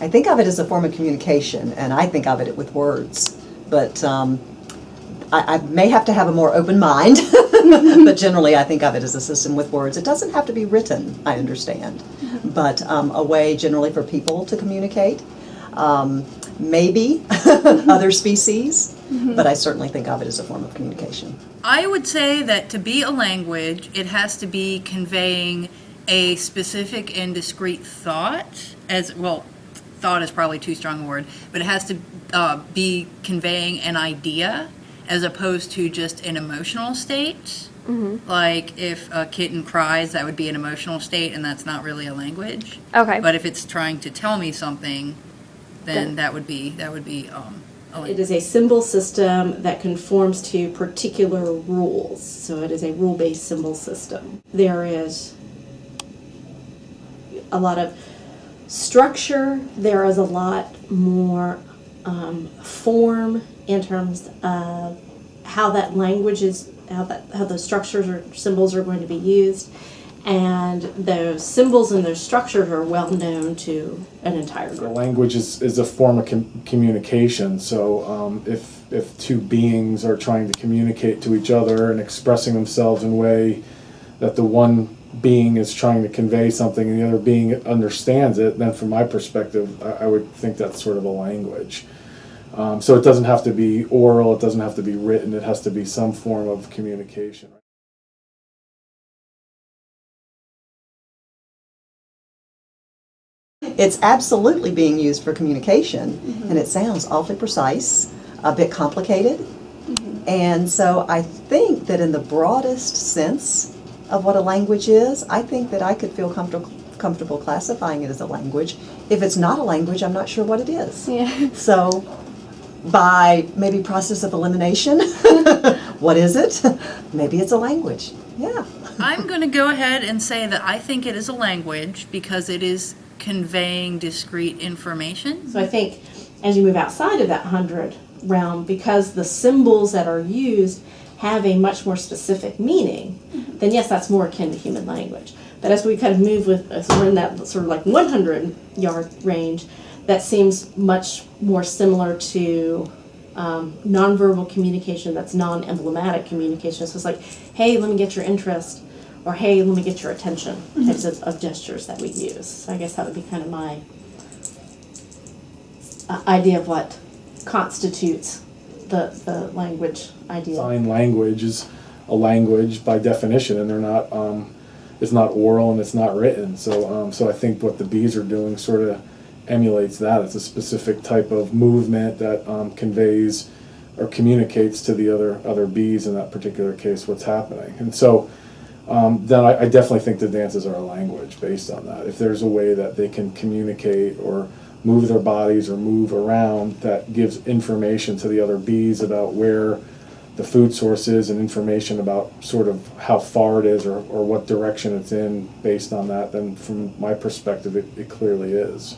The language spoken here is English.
I think of it as a form of communication, and I think of it with words. But I may have to have a more open mind, but generally I think of it as a system with words. It doesn't have to be written, I understand, but a way generally for people to communicate. Maybe other species, but I certainly think of it as a form of communication. I would say that to be a language, it has to be conveying a specific and discrete thought, thought is probably too strong a word, but it has to be conveying an idea as opposed to just an emotional state. Like if a kitten cries, that would be an emotional state, and that's not really a language. Okay. But if it's trying to tell me something, then that would be a language. It is a symbol system that conforms to particular rules. So it is a rule-based symbol system. There is a lot of structure. There is a lot more form in terms of how that language is, how those structures or symbols are going to be used, and those symbols and those structures are well known to an entire group. The language is a form of communication. So if two beings are trying to communicate to each other and expressing themselves in a way that the one being is trying to convey something and the other being understands it, then from my perspective, I would think that's sort of a language. So it doesn't have to be oral, it doesn't have to be written, it has to be some form of communication. It's absolutely being used for communication, and it sounds awfully precise, a bit complicated, and so I think that in the broadest sense of what a language is, I think that I could feel comfortable classifying it as a language. If it's not a language, I'm not sure what it is. Yeah. So by maybe process of elimination, what is it? Maybe it's a language. Yeah. I'm going to go ahead and say that I think it is a language because it is conveying discrete information. So I think as you move outside of that 100 realm, because the symbols that are used have a much more specific meaning, then yes, that's more akin to human language. But as we kind of move with, as we're in that sort of like 100-yard range, that seems much more similar to nonverbal communication that's non-emblematic communication. So it's like, hey, let me get your interest, or hey, let me get your attention, types of gestures that we use. So I guess that would be kind of my idea of what constitutes the language idea. Sign language is a language by definition, and they're not. It's not oral and it's not written. So I think what the bees are doing sort of emulates that. It's a specific type of movement that conveys or communicates to the other bees in that particular case what's happening. And so then I definitely think the dances are a language based on that. If there's a way that they can communicate or move their bodies or move around that gives information to the other bees about where the food source is and information about sort of how far it is or what direction it's in based on that, then from my perspective it clearly is.